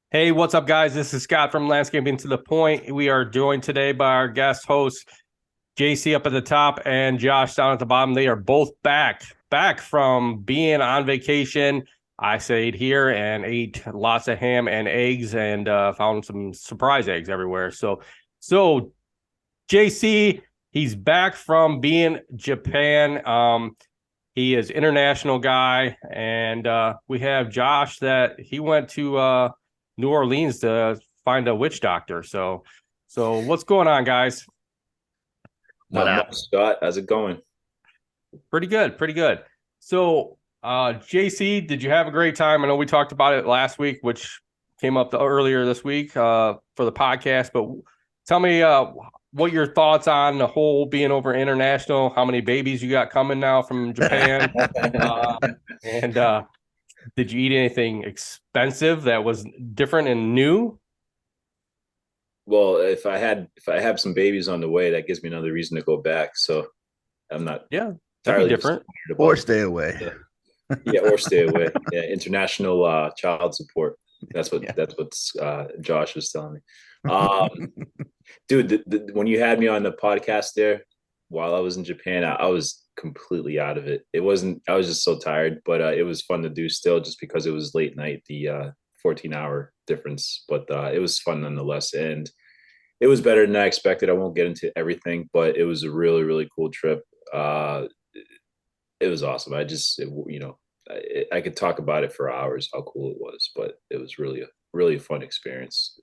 Hey, what's up, guys? This is Scott from Landscaping to the Point. We are joined today by our guest hosts, JC up at the top and Josh down at the bottom. They are both back from being on vacation. I stayed here and ate lots of ham and eggs and found some surprise eggs everywhere. So JC, he's back from being Japan. He is international guy, and we have Josh that he went to New Orleans to find a witch doctor. So what's going on, guys? What Not much, happened? Scott. How's it going? Pretty good, pretty good. So, JC, did you have a great time? I know we talked about it last week, which came up earlier this week for the podcast. But tell me what your thoughts on the whole being over international. How many babies you got coming now from Japan? Uh, and did you eat anything expensive that was different and new? Well, if I have some babies on the way, that gives me another reason to go back. So I'm not Yeah, that'd be entirely different. disappointed Or about stay away. the yeah, or stay away. Yeah, international child support. That's what Yeah. Josh was telling me. Um, Dude, when you had me on the podcast there while I was in Japan, I was completely out of it. It wasn't. I was just so tired, but it was fun to do still, just because it was late night, the 14-hour difference. But it was fun nonetheless, and it was better than I expected. I won't get into everything, but it was a really really cool trip. It was awesome. I could talk about it for hours how cool it was, but it was really a fun experience.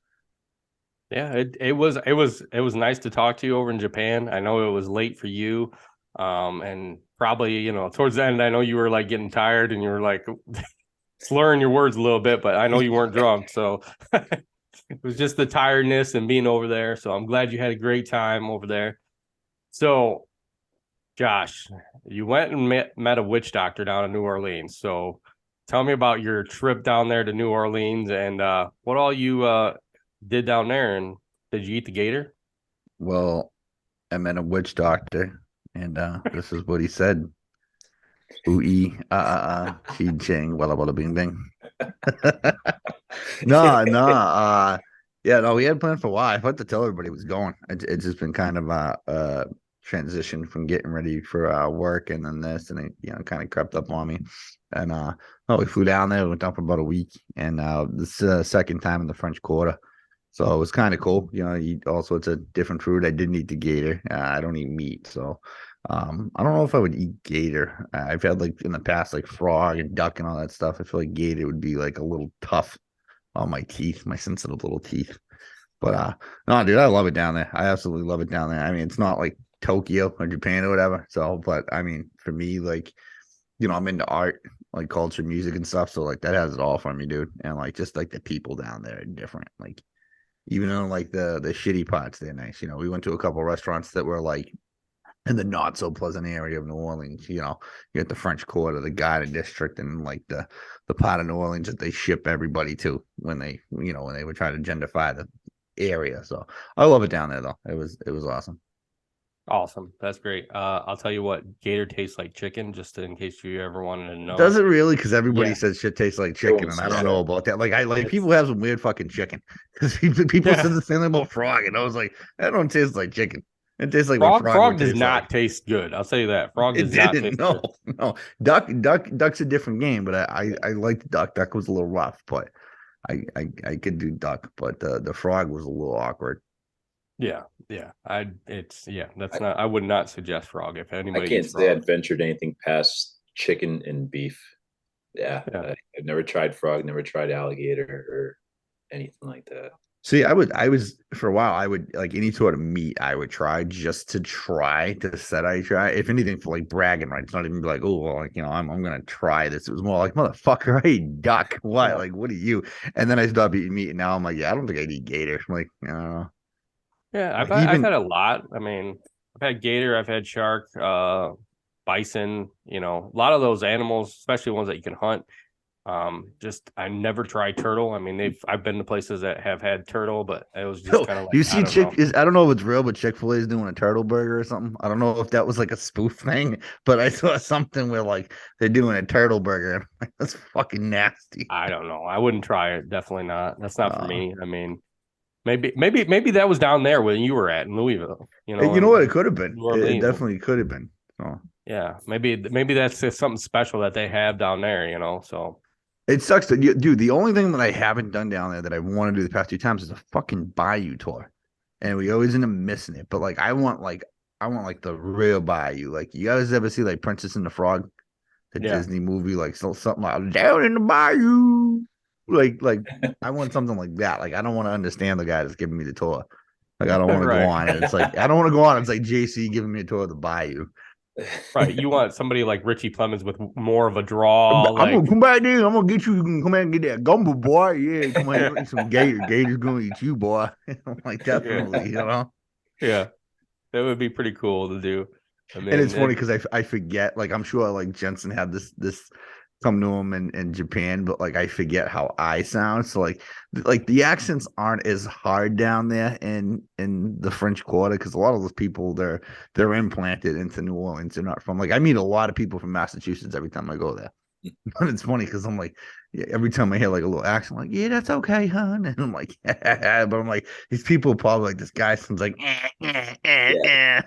Yeah, it was nice to talk to you over in Japan. I know it was late for you. And probably, towards the end, I know you were like getting tired and you were like slurring your words a little bit, but I know you weren't drunk. So it was just the tiredness and being over there. So I'm glad you had a great time over there. So, Josh, you went and met a witch doctor down in New Orleans. So tell me about your trip down there to New Orleans and what all you did down there. And did you eat the gator? Well, I met a witch doctor, and this is what he said. Ooh, chi ching, walla walla bing bing. No, no, yeah, no, we had planned for a while. I thought to tell everybody it was going. It's just been kind of a transition from getting ready for work and then this, and it kind of crept up on me. And no, we flew down there, we went down for about a week, and this is the second time in the French Quarter. So it was kind of cool. You eat all sorts of different food. I didn't eat the gator. I don't eat meat, so I don't know if I would eat gator. I've had like in the past like frog and duck and all that stuff. I feel like gator would be like a little tough on my teeth, my sensitive little teeth. But no, dude, I love it down there. I absolutely love it down there. I mean, it's not like Tokyo or Japan or whatever. So, but I mean, for me, like, I'm into art, like culture, music and stuff. So like that has it all for me, dude. And like just like the people down there are different. Like even though like the shitty parts, they're nice. We went to a couple restaurants that were like in the not so pleasant area of New Orleans. You got the French Quarter, the Garden District, and like the part of New Orleans that they ship everybody to when they were trying to gentrify the area. So I love it down there though. It was awesome. Awesome. That's great. I'll tell you what, gator tastes like chicken, just in case you ever wanted to Does know. it really? Because everybody Yeah. says shit tastes like chicken, Everyone and I says don't Yeah. know that. about that. Like I like It's people have some weird fucking chicken because people said yeah. the same thing about frog, and I was like, that don't taste like chicken. It tastes like what frog Frog would does taste like. not taste good. I'll tell you that. Frog It does not didn't. taste No, good. no. Duck's a different game, but I liked duck. Duck was a little rough, but I could do duck, but the frog was a little awkward. Yeah. Yeah. That's I, not I would not suggest frog if I anybody can't eats say frog. I'd ventured anything past chicken and beef. Yeah, Yeah. I've never tried frog, never tried alligator or anything like that. See, I was for a while. I would like any sort of meat. I would try just to try to set. I try if anything for like bragging rights. Not even be like, oh, well, like I'm gonna try this. It was more like motherfucker, I eat duck. What? Yeah. Like what are you? And then I stopped eating meat, and now I'm like, yeah, I don't think I'd eat gator. I'm like, Yeah. I've like had, I've even had a lot. I mean, I've had gator, I've had shark, bison, a lot of those animals, especially ones that you can hunt. Just I never tried turtle. I mean, I've been to places that have had turtle, but it was just So kind of like you I see, don't know. I don't know if it's real, but Chick-fil-A is doing a turtle burger or something. I don't know if that was like a spoof thing, but I saw something where like they're doing a turtle burger. And I'm like, that's fucking nasty. I don't know. I wouldn't try it. Definitely not. That's not for Uh, me. I mean, maybe that was down there when you were at in Louisville. you know And what? It could have been. New It Orleans. definitely could have been. So Yeah, maybe that's just something special that they have down there. So it sucks that dude. The only thing that I haven't done down there that I want to do the past 2 times is a fucking bayou tour, and we always end up missing it. But like, I want like the real bayou. Like, you guys ever see like Princess and the Frog, the yeah. Disney movie, like something like down in the bayou. Like I want something like that. Like, I don't want to understand the guy that's giving me the tour. Like, I don't want to go Right. on. And it's like I don't want to go on. It's like JC giving me a tour of the bayou. Right. You want somebody like Richie Plemons with more of a draw, I'm like gonna come back there. I'm gonna get you. You can come back and get that gumbo, boy. Yeah, come on, you eat some gator. Gator's gonna eat you, boy. I'm like, definitely, you know. yeah, that would be pretty cool to do. I And it's funny mean, because I forget. Like, I'm sure like Jensen had this come to him in Japan, but like I forget how I sound. So like the accents aren't as hard down there in the French Quarter because a lot of those people they're implanted into New Orleans. They're not from, like, I meet a lot of people from Massachusetts every time I go there. But it's funny because I'm like, yeah, every time I hear like a little accent, I'm like, yeah, that's okay, hon. And I'm like, but I'm like, these people probably like this guy sounds like, Yeah,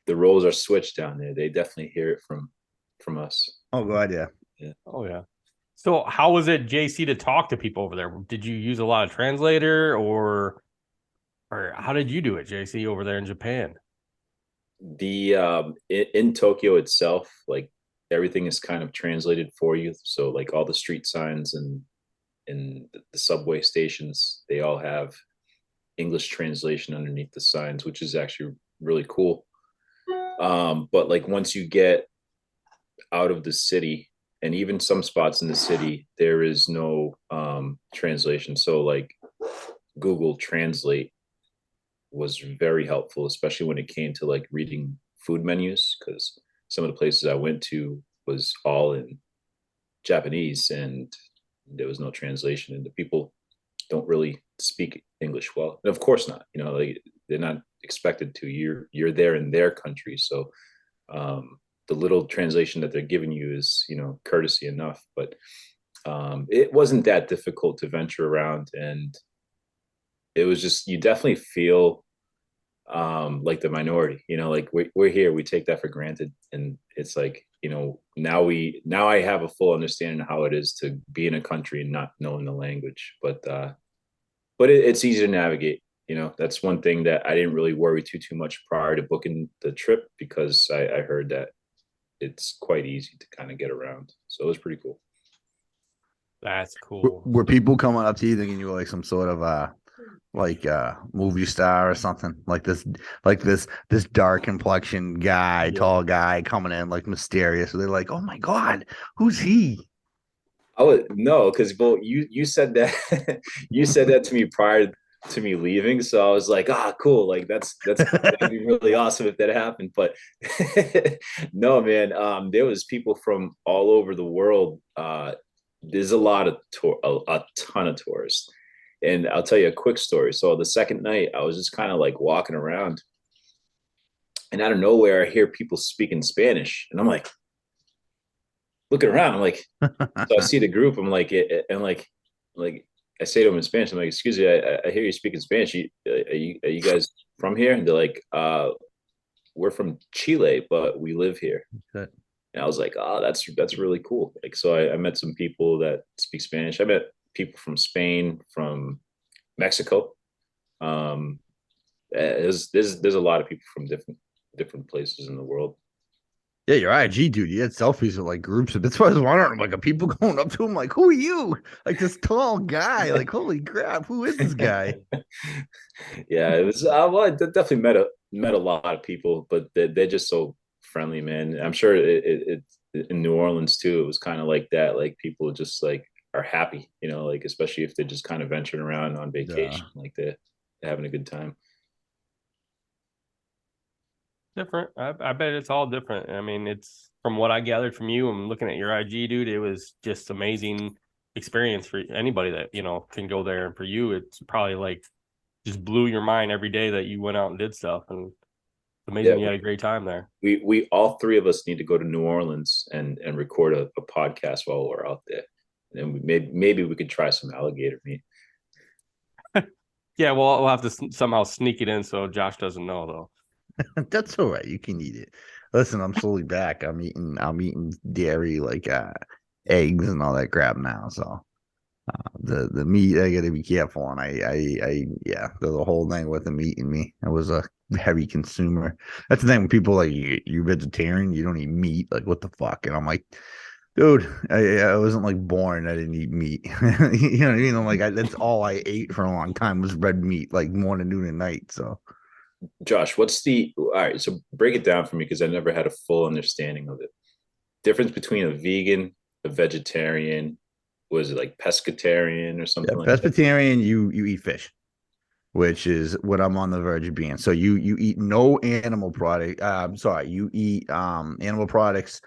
the roles are switched down there. They definitely hear it from us. oh god, yeah. Yeah. oh yeah. So how was it, JC, to talk to people over there? Did you use a lot of translator, or how did you do it, JC, over there in Japan? The in Tokyo itself, like everything is kind of translated for you. So like all the street signs and the subway stations, they all have English translation underneath the signs, which is actually really cool. But like once you get out of the city, and even some spots in the city, there is no translation. So like Google Translate was very helpful, especially when it came to like reading food menus, because some of the places I went to was all in Japanese and there was no translation, and the people don't really speak English well. And of course not. Like they're not expected to. You're there in their country, so the little translation that they're giving you is courtesy enough. But it wasn't that difficult to venture around, and it was just, you definitely feel like the minority. Like we're here, we take that for granted, and it's like, now I have a full understanding of how it is to be in a country and not knowing the language. But it's easy to navigate. That's one thing that I didn't really worry too much prior to booking the trip, because I heard that it's quite easy to kind of get around. So it was pretty cool. That's cool. Were people coming up to you thinking you were like some sort of like movie star or something, like this dark complexion guy, tall guy coming in like mysterious? They're like, oh my god, who's he? I would no, because you said that you said that to me prior to me leaving, so I was like, cool, like that'd be really awesome if that happened. But no, man, there was people from all over the world. There's a lot of a ton of tourists, and I'll tell you a quick story. So the second night, I was just kind of like walking around, and out of nowhere, I hear people speaking Spanish, and I'm like looking around. I'm like, so I see the group. I'm like, and like I say to them in Spanish, I'm like, excuse me, I hear you speaking Spanish. Are you guys from here? And they're like, we're from Chile, but we live here. Good. And I was like, that's really cool. Like, so I met some people that speak Spanish. I met people from Spain, from Mexico. There's a lot of people from different places in the world. Yeah, your IG dude, you had selfies with like groups of. That's why I was wondering. Like, are people going up to him like, who are you? Like this tall guy. Like, holy crap, who is this guy? Yeah, it was. Well, I definitely met a lot of people, but they're just so friendly, man. I'm sure it in New Orleans too. It was kind of like that. Like people just like are happy, like especially if they're just kind of venturing around on vacation, like they're having a good time. Different. I bet it's all different. I mean, it's from what I gathered from you, I'm looking at your IG, dude. It was just amazing experience for anybody that can go there. And for you, it's probably like just blew your mind every day that you went out and did stuff. And it's amazing you had a great time there. We all three of us need to go to New Orleans and record a podcast while we're out there, and maybe we could try some alligator meat. Yeah, well, we'll have to somehow sneak it in so Josh doesn't know, though. That's all right. You can eat it. Listen, I'm slowly back. I'm eating dairy, like eggs and all that crap now. So the meat, I got to be careful. And yeah, the whole thing with the meat in me. I was a heavy consumer. That's the thing when people like you're vegetarian, you don't eat meat. Like what the fuck? And I'm like, dude, I wasn't like born. I didn't eat meat. You know what I mean? I'm like, that's all I ate for a long time was red meat, like morning, noon, and night. So, Josh, all right? So break it down for me because I never had a full understanding of it. Difference between a vegan, a vegetarian, was it like pescatarian or something like that? pescatarian, you eat fish, which is what I'm on the verge of being. So you eat no animal product. Sorry, you eat animal products,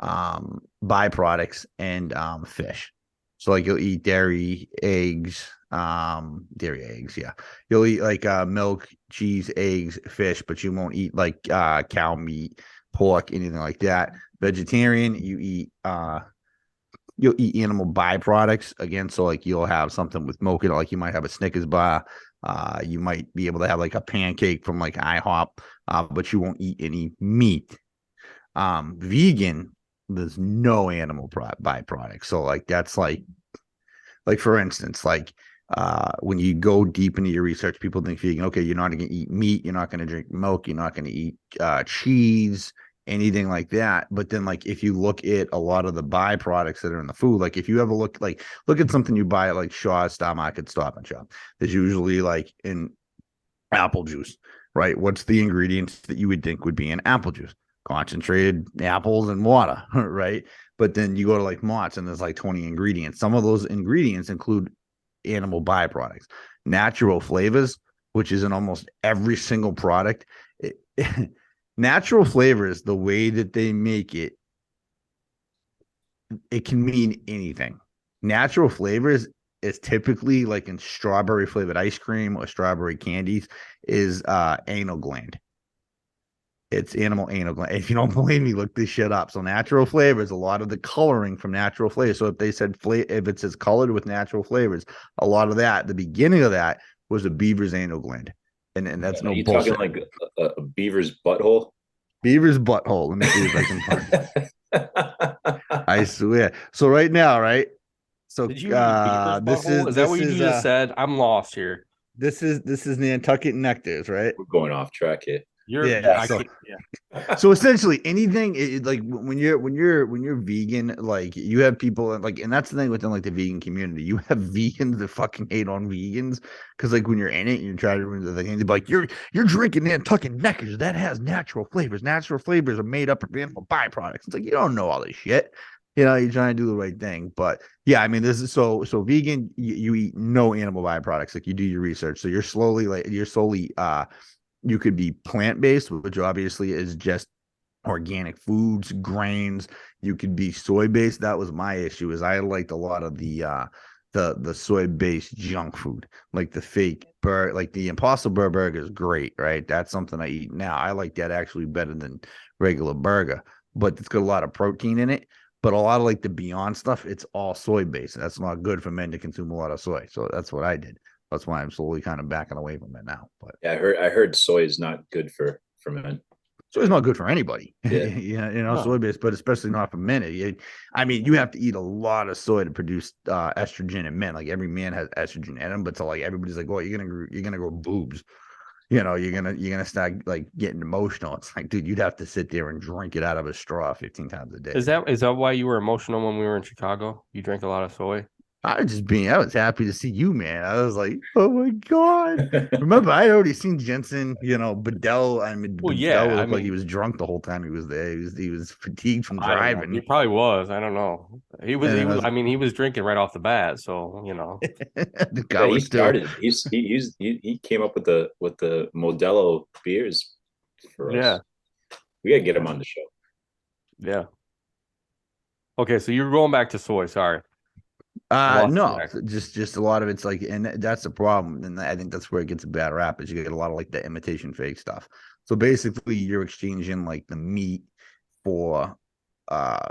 byproducts, and fish. So like you'll eat dairy eggs, yeah. You'll eat like milk, cheese, eggs, fish, but you won't eat like cow meat, pork, anything like that. Vegetarian, you'll eat animal byproducts again. So like you'll have something with milk, like you might have a Snickers bar. You might be able to have like a pancake from like IHOP, but you won't eat any meat. Vegan, there's no animal byproducts. So like that's like for instance, like when you go deep into your research, people think vegan, okay, you're not going to eat meat, you're not going to drink milk, you're not going to eat cheese, anything like that. But then like if you look at a lot of the byproducts that are in the food, like if you ever look at something you buy at like Shaw's, Star Market, Stop and Shop, there's usually like in apple juice, right? What's the ingredients that you would think would be in apple juice? Concentrated apples and water, right? But then you go to like Mott's and there's like 20 ingredients. Some of those ingredients include animal byproducts, natural flavors, which is in almost every single product. Natural flavors, the way that they make it, it can mean anything. Natural flavors is typically like in strawberry flavored ice cream or strawberry candies is anal gland. It's animal anal gland. If you don't believe me, look this shit up. So natural flavors, a lot of the coloring from natural flavors. So if they said if it says colored with natural flavors, a lot of that, the beginning of that was a beaver's anal gland. And that's no bullshit. Talking like a beaver's butthole? Beaver's butthole. Let me see if I can find it. I swear. So right now, right? So Did you is that what you just said? I'm lost here. This is Nantucket Nectars, right? We're going off track here. So essentially anything like when you're vegan, like you have people like, and that's the thing within like the vegan community, you have vegans that fucking hate on vegans because like when you're in it and you try to ruin the thing, they're like you're drinking Nantucket Nectars that has natural flavors. Natural flavors are made up of animal byproducts. It's like you don't know all this shit. You're trying to do the right thing. But yeah, I mean, this is so vegan, you eat no animal byproducts. Like you do your research. So you're slowly you could be plant-based, which obviously is just organic foods, grains. You could be soy-based. That was my issue, is I liked a lot of the soy-based junk food, like the fake burger, like the Impossible Burger is great, right? That's something I eat now. I like that actually better than regular burger, but it's got a lot of protein in it. But a lot of like the Beyond stuff, it's all soy-based. That's not good for men to consume a lot of soy. So that's what I did. That's why I'm slowly kind of backing away from it now. But yeah, I heard soy is not good for men. Soy is not good for anybody. Yeah. Soy based, but especially not for men. I mean, you have to eat a lot of soy to produce estrogen in men. Like every man has estrogen in him, but so like everybody's like, "Oh, you're gonna grow boobs." You're gonna start like getting emotional. It's like, dude, you'd have to sit there and drink it out of a straw 15 times a day. Is that why you were emotional when we were in Chicago? You drank a lot of soy? I was happy to see you, man. I was like, oh my God. Remember, I had already seen Jensen, Bedell. I mean, Bedell looked like he was drunk the whole time he was there. He was fatigued from driving. He probably was. I don't know. He was drinking right off the bat. So, the guy he started. He came up with the Modelo beers for us. Yeah. We gotta get him on the show. Yeah. Okay, so you're going back to soy. Sorry. Lost No, track. just a lot of it's like, and that's the problem. And I think that's where it gets a bad rap is you get a lot of like the imitation fake stuff. So basically you're exchanging like the meat for, uh,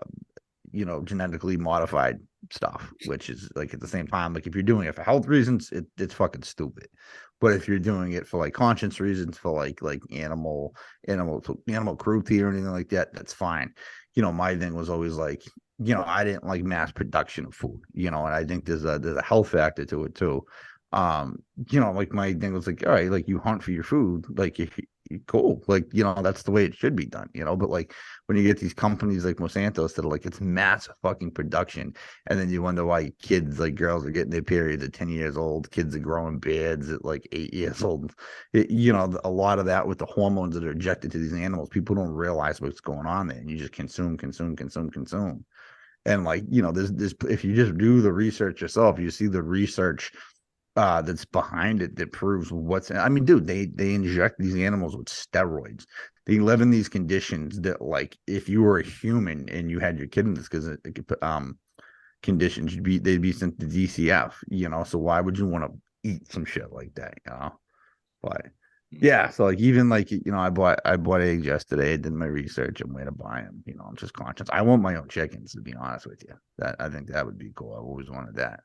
genetically modified stuff, which is like at the same time, like if you're doing it for health reasons, it's fucking stupid. But if you're doing it for like conscience reasons, for like animal cruelty or anything like that, that's fine. My thing was always like, I didn't like mass production of food, and I think there's a health factor to it too. Like my thing was like, all right, like you hunt for your food, like cool, like that's the way it should be done, but like when you get these companies like Monsanto that are like it's massive fucking production, and then you wonder why kids, like girls, are getting their periods at 10 years old, kids are growing beards at like 8 years old. A lot of that with the hormones that are injected to these animals, people don't realize what's going on there, and you just consume, consume, consume, consume. And like, there's if you just do the research yourself, you see the research that's behind it that proves I mean, dude, they inject these animals with steroids. They live in these conditions that, like, if you were a human and you had your kid in this because conditions, they'd be sent to DCF, so why would you want to eat some shit like that? But yeah, so like even like I bought eggs yesterday. I did my research and where to buy them. I'm just conscious. I want my own chickens, to be honest with you. That I think that would be cool. I've always wanted that.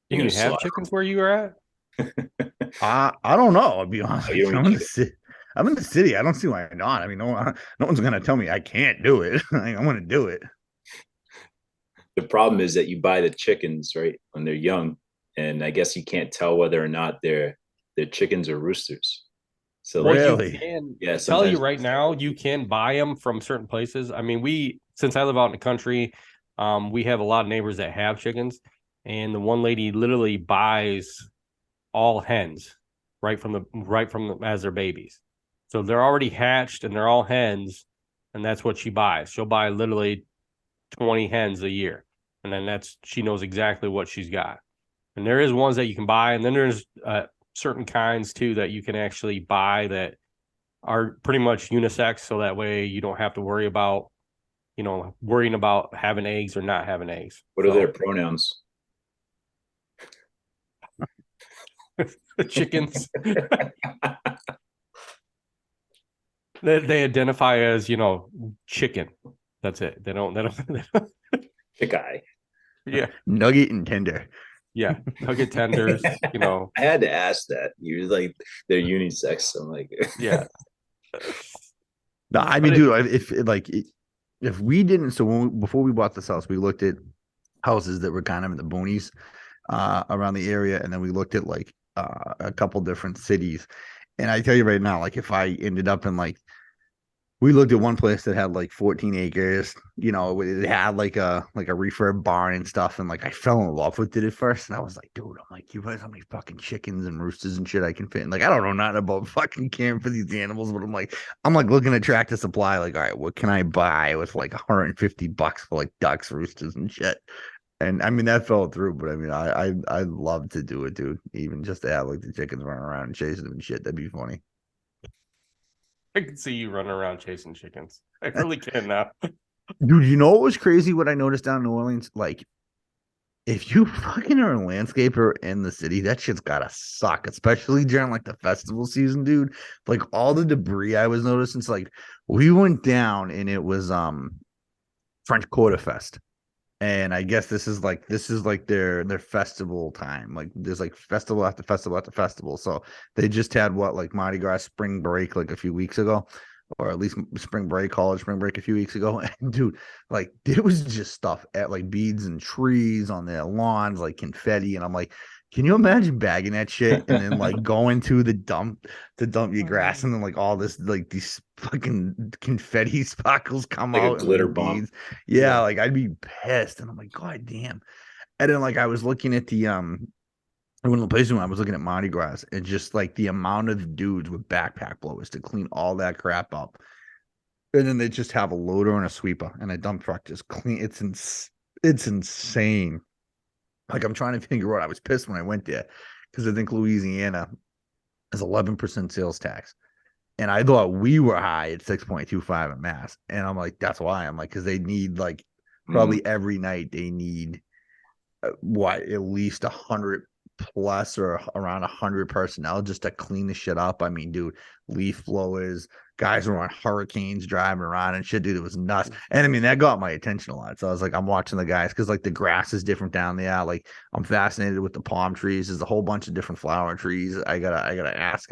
Do You're you gonna have slaughter chickens where you are at? I don't know. I'll be honest Oh, with you you. don't I'm eat in the chicken. city. I'm in the city. I don't see why not. I mean, no one's gonna tell me I can't do it. Like, I'm gonna do it. The problem is that you buy the chickens right when they're young, and I guess you can't tell whether or not they're chickens or roosters. So Well, like, you Really? can yeah, tell you sometimes right now, you can buy them from certain places. I mean, since I live out in the country, we have a lot of neighbors that have chickens, and the one lady literally buys all hens right from as their babies. So they're already hatched and they're all hens, and that's what she buys. She'll buy literally 20 hens a year, and then she knows exactly what she's got. And there is ones that you can buy, and then there's certain kinds too that you can actually buy that are pretty much unisex, so that way you don't have to worry about worrying about having eggs or not having eggs. what are their pronouns? The chickens they identify as chicken. That's it. They don't Chick eye. yeah. Nugget and tender. Yeah, nugget tenders, I had to ask that. You was like they're unisex. So I'm like, yeah. No, I But mean, dude, if we didn't, so before we bought this house, we looked at houses that were kind of in the boonies around the area, and then we looked at like a couple different cities. And I tell you right now, like if I ended up in like, we looked at one place that had like 14 acres, it had like a refurb barn and stuff, and like I fell in love with it at first, and I was like, dude, I'm like, you guys, how many fucking chickens and roosters and shit I can fit in? Like, I don't know nothing about fucking caring for these animals, but I'm like looking at Tractor Supply, like, all right, what can I buy with like $150 for like ducks, roosters, and shit? And I mean that fell through, but I mean I'd love to do it, dude. Even just to have like the chickens running around and chasing them and shit, that'd be funny. I can see you running around chasing chickens. I really can now. Dude, what was crazy? What I noticed down in New Orleans, like if you fucking are a landscaper in the city, that shit's gotta suck, especially during like the festival season, dude. Like all the debris I was noticing. It's like we went down and it was French Quarter Fest. And I guess this is like their festival time. Like there's like festival after festival after festival. So they just had like Mardi Gras spring break like a few weeks ago, or at least college spring break a few weeks ago. And dude, like there was just stuff at like beads and trees on their lawns, like confetti. And I'm like, can you imagine bagging that shit and then like going to the dump to dump your grass, and then like all this like these fucking confetti sparkles come like a out and glitter like bomb. beads. Yeah, like I'd be pissed. And I'm like, God damn. And then like I was looking at one of the places when I was looking at Mardi Gras, and just like the amount of dudes with backpack blowers to clean all that crap up. And then they just have a loader and a sweeper and a dump truck just clean. It's insane. Like I'm trying to figure out. I was pissed when I went there because I think Louisiana is 11% sales tax. And I thought we were high at 6.25 in Mass. And I'm like, that's why. I'm like, because they need like probably every night they need at least 100 plus or around 100 personnel just to clean the shit up. I mean, dude, leaf blowers, guys were on hurricanes driving around and shit, dude. It was nuts. And I mean, that got my attention a lot. So I was like, I'm watching the guys because like the grass is different down there. Like I'm fascinated with the palm trees. There's a whole bunch of different flower trees. I gotta ask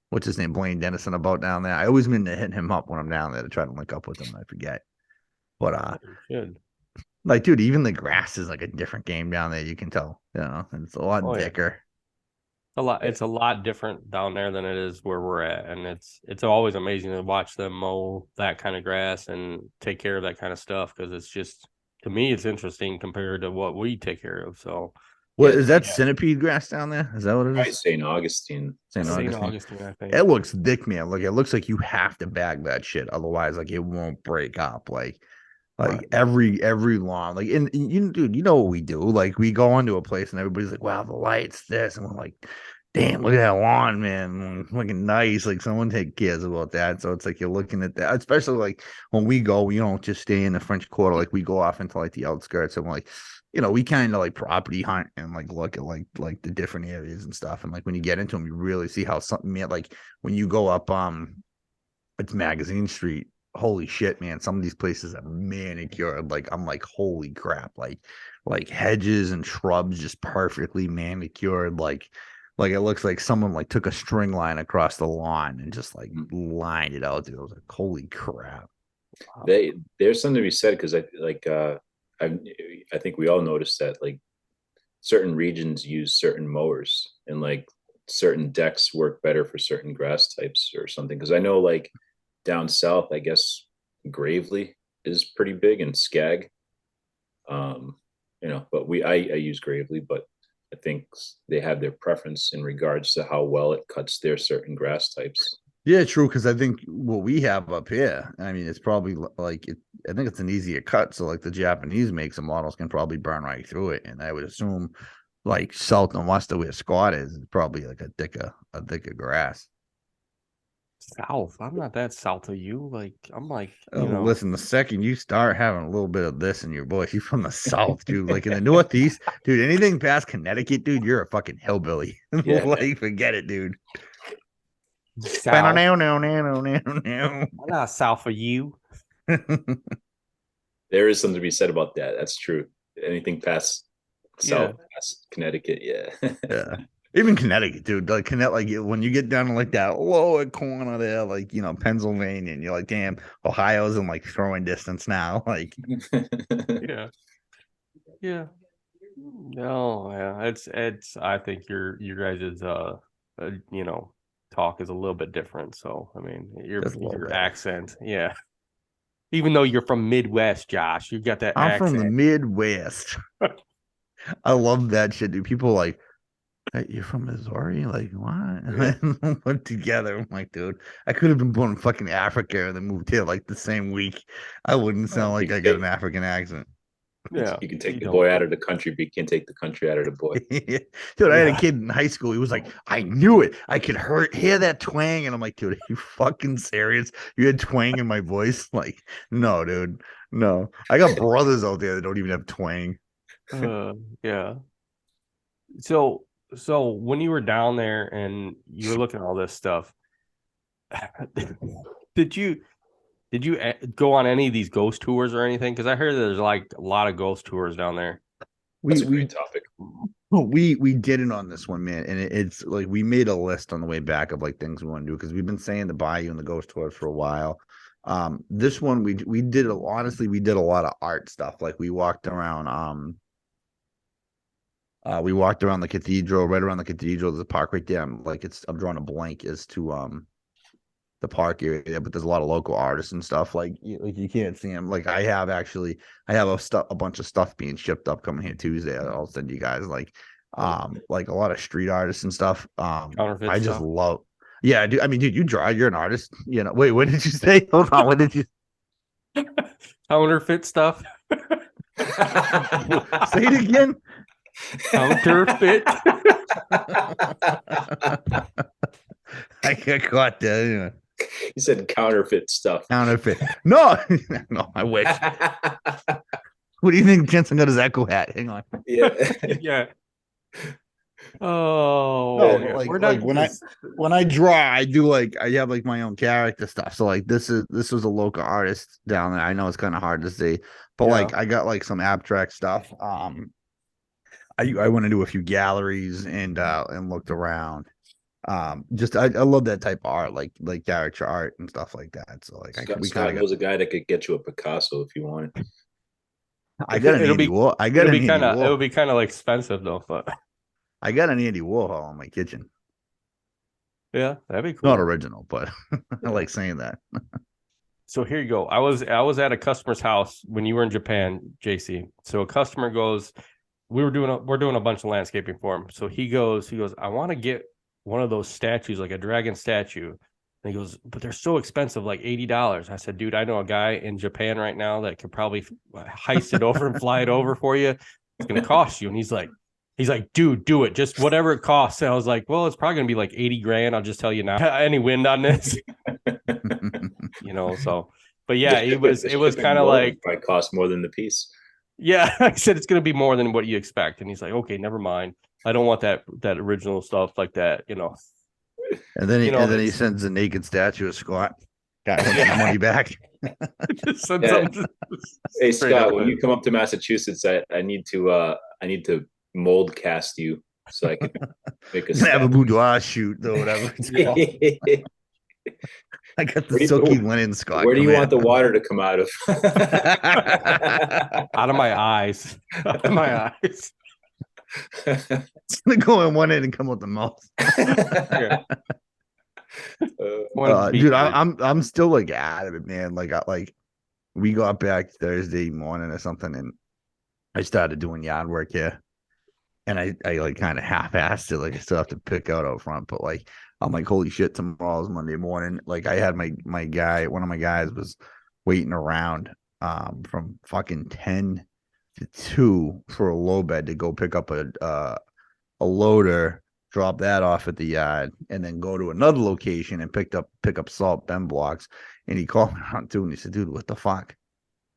what's his name, Blaine Dennison, about down there. I always mean to hit him up when I'm down there to try to link up with him and I forget. But Good. like, dude, even the grass is like a different game down there. You can tell, it's a lot Oh, yeah. thicker. It's a lot different down there than it is where we're at, and it's always amazing to watch them mow that kind of grass and take care of that kind of stuff because it's just, to me, it's interesting compared to what we take care of. So What is that yeah. centipede grass down there? Is that what it Right, is? St. Augustine. St. St. Augustine. Augustine, I think. It looks thick, man. Look, it looks like you have to bag that shit, otherwise, like it won't break up. Like Right. every lawn, like dude, you know what we do? Like we go into a place and everybody's like, "Wow, the lights, this," and we're like, "Damn, look at that lawn, man, looking nice." Like someone cares about that. So it's like you're looking at that, especially like when we go, we don't just stay in the French Quarter. Like we go off into like the outskirts and we're like, we kind of like property hunt and like look at like the different areas and stuff. And like when you get into them, you really see how something, like when you go up, it's Magazine Street. Holy shit, man. Some of these places are manicured. Like, I'm like, holy crap. Like hedges and shrubs just perfectly manicured. Like it looks like someone like took a string line across the lawn and just like lined it out. Dude, I was like, holy crap. There's something to be said because I think we all noticed that like certain regions use certain mowers and like certain decks work better for certain grass types or something. Because I know like down south, I guess Gravely is pretty big and Skag. But I use Gravely, but I think they have their preference in regards to how well it cuts their certain grass types. Yeah, true. Because I think what we have up here, I mean, it's probably like I think it's an easier cut. So like the Japanese makes some models can probably burn right through it, and I would assume like south and west of where Scott is probably like a thicker grass. South. I'm not that south of you. Like I'm like, Listen, the second you start having a little bit of this in your voice, you're from the south, dude. Like in the Northeast, dude. Anything past Connecticut, dude, you're a fucking hillbilly. Yeah. Like forget it, dude. South. No. I'm not south of you. There is something to be said about that. That's true. Anything past south, past Connecticut, yeah. Yeah. Even Connecticut, dude. Like when you get down to like that lower corner there, like Pennsylvania, and you're like, damn, Ohio's in like throwing distance now. Like, yeah. No, yeah. It's. I think your guys' talk is a little bit different. So I mean, your accent, yeah. Even though you're from Midwest, Josh, you got that. I'm from the Midwest. I love that shit, dude. People like, hey, you're from Missouri? Like, what? Yeah. Put together. I'm like, dude, I could have been born in fucking Africa and then moved here like the same week. I wouldn't sound like I got an African accent. Yeah, you can take the boy out of the country, but you can't take the country out of the boy. Dude, I had a kid in high school. He was like, I knew it. I could hear that twang. And I'm like, dude, are you fucking serious? You had twang in my voice? Like, no, dude. No. I got brothers out there that don't even have twang. Yeah. So when you were down there and you were looking at all this stuff, did you go on any of these ghost tours or anything? Because I heard there's like a lot of ghost tours down there. That's a great topic. We did it on this one, man, and it's like we made a list on the way back of like things we want to do because we've been saying the Bayou and the ghost tours for a while. This one we did honestly we did a lot of art stuff. Like we walked around the cathedral. Right around the cathedral, there's a park right there. I'm drawing a blank as to the park area, but there's a lot of local artists and stuff. Like you can't see them. Like I have a bunch of stuff being shipped up coming here Tuesday. I'll send you guys like a lot of street artists and stuff. I just love. Yeah, dude. I mean, dude, you draw. You're an artist. Wait, what did you say? Hold on. What did you? Counterfeit stuff. Say it again. Counterfeit. I got caught there. You said counterfeit stuff. Counterfeit. No, no, I wish. What do you think Jensen got his Echo hat? Hang on. Yeah. Yeah. Oh, No, yeah. like We're like not when just- I draw, I have like my own character stuff. So like this was a local artist down there. I know it's kind of hard to see, but Yeah. like I got like some abstract stuff. I went into a few galleries and looked around. Just I love that type of art, like character art and stuff like that. So like we kind Scott of got knows a guy that could get you a Picasso if you wanted. I got an it'll Andy be Warhol. I got it'll an be Andy kind of it'll Warhol. be kind of like expensive though, but I got an Andy Warhol in my kitchen. yeah, that'd be cool. Not original, but I like saying that. So here you go. I was at a customer's house when you were in Japan, JC. So a customer goes, we're doing a bunch of landscaping for him. So he goes, I want to get one of those statues, like a dragon statue. And he goes, but they're so expensive, like $80. I said, dude, I know a guy in Japan right now that could probably heist it over and fly it over for you. It's gonna cost you. And he's like, dude, do it. Just whatever it costs. And I was like, well, it's probably gonna be like 80 grand. I'll just tell you now. Any wind on this? So but yeah, it was kind of like might cost more than the piece. yeah, I said it's gonna be more than what you expect. And he's like, okay, never mind. I don't want that original stuff like that, And then he it's- sends a naked statue of Scott. Got the money back. Just send Yeah. something Hey straight Scott, up when there. you come up to Massachusetts, I need to mold cast you so I can make a Have a statue. boudoir shoot or whatever it's called. I got the Where do you- silky linen, Scott. Where do you come want the in. water to come out of? Out of my eyes. Out of my eyes. It's gonna go in one end and come out the mouth. Yeah. Dude, I'm still like out of it, man. We got back Thursday morning or something, and I started doing yard work here, and I like kind of half-assed it. Like I still have to pick out front, but like I'm like, holy shit, tomorrow's Monday morning. Like I had my guy, one of my guys was waiting around from fucking 10 to 2 for a low bed to go pick up a loader, drop that off at the yard, and then go to another location and pick up salt Ben blocks. And he called me around too, and he said, dude, what the fuck?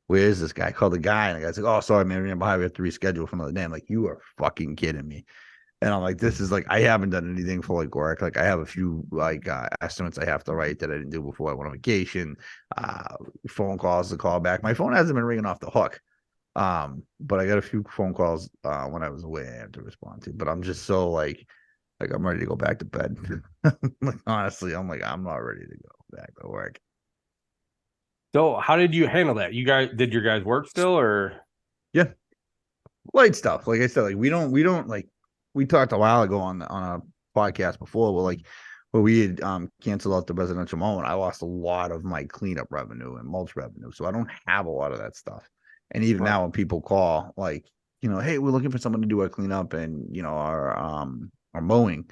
Where is this guy? I called the guy, and the guy's like, oh, sorry, man, we're behind. We have to reschedule for another day. I'm like, you are fucking kidding me. And I'm like, this is like, I haven't done anything for like work. Like I have a few like estimates I have to write that I didn't do before I went on vacation. Phone calls to call back. My phone hasn't been ringing off the hook. But I got a few phone calls when I was away I had to respond to. But I'm just so like I'm ready to go back to bed. Like honestly, I'm like, I'm not ready to go back to work. So how did you handle that? Did your guys work still or Light stuff. Like I said, like we don't like we talked a while ago on a podcast before where we had canceled out the residential mowing. I lost a lot of my cleanup revenue and mulch revenue. So I don't have a lot of that stuff. And even Right. now when people call, like, hey, we're looking for someone to do our cleanup and our mowing.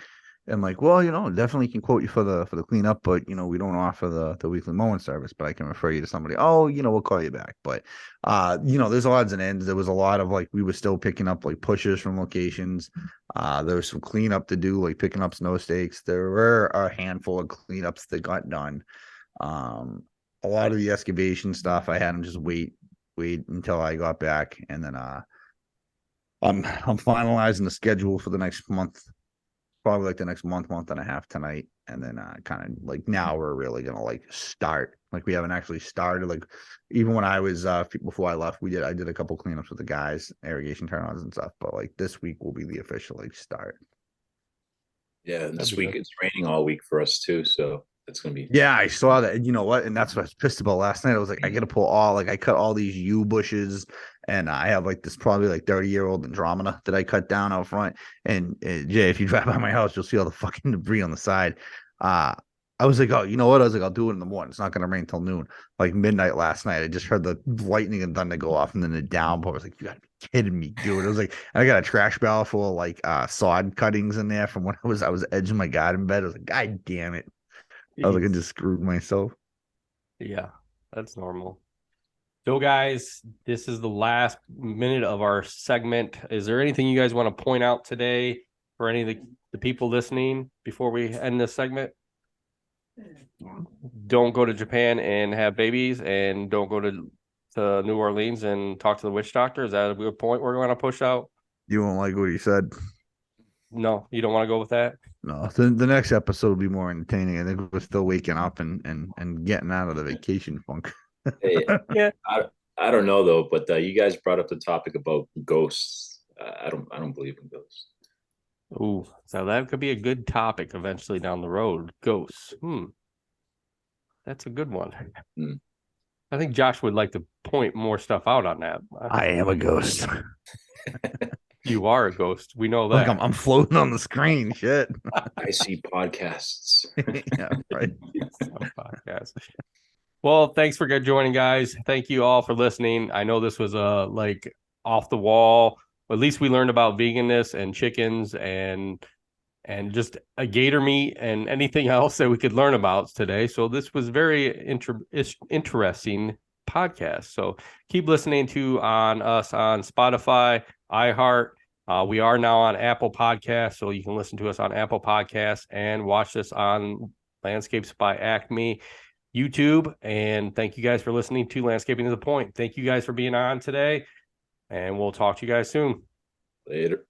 I'm like, well, definitely can quote you for the cleanup, but we don't offer the weekly mowing service, but I can refer you to somebody. Oh, we'll call you back. But there's odds and ends. There was a lot of we were still picking up like pushers from locations. There was some cleanup to do, like picking up snow stakes. There were a handful of cleanups that got done. A lot of the excavation stuff, I had them just wait until I got back, and then I'm finalizing the schedule for the next month. Probably like the next month and a half tonight. And then kind of like now we're really going to start. Like we haven't actually started. Like even when I was, before I left, I did a couple cleanups with the guys, irrigation turn-ons and stuff. But this week will be the official start. Yeah, and this That'd be week good. it's raining all week for us too, so it's gonna be. Yeah, I saw that. And you know what? And that's what I was pissed about last night. I was like, I got to pull I cut all these yew bushes, and I have this probably 30-year-old Andromeda that I cut down out front. And Jay, if you drive by my house, you'll see all the fucking debris on the side. I was like, oh, you know what? I was like, I'll do it in the morning. It's not going to rain till noon. Like midnight last night, I just heard the lightning and thunder go off, and then the downpour. I was like, you gotta be kidding me, dude. It was like, I got a trash barrel full of sod cuttings in there from when I was edging my garden bed. I was like, God damn it. I was like, I just screwed myself. Yeah, that's normal. So, guys, this is the last minute of our segment. Is there anything you guys want to point out today for any of the people listening before we end this segment? Don't go to Japan and have babies, and don't go to to New Orleans and talk to the witch doctor? Is that a good point we're going to push out? You won't like what he said. No, you don't want to go with that? No, the next episode will be more entertaining. I think we're still waking up and getting out of the vacation funk. Hey, Yeah. I don't know though, but you guys brought up the topic about ghosts. I don't believe in ghosts. Ooh, so that could be a good topic eventually down the road. Ghosts. That's a good one. Hmm. I think Josh would like to point more stuff out on that. I am a ghost. You are a ghost. We know Look, that. I'm floating on the screen. Shit. I see podcasts. Yeah, right. Podcast. Well, thanks for joining, guys. Thank you all for listening. I know this was like off the wall. At least we learned about veganism and chickens and just a gator meat and anything else that we could learn about today. So this was very interesting podcast. So keep listening to us on Spotify, iHeart. We are now on Apple Podcasts, so you can listen to us on Apple Podcasts and watch this on Landscapes by Acme YouTube. And thank you guys for listening to Landscaping to the Point. Thank you guys for being on today, and we'll talk to you guys soon. Later.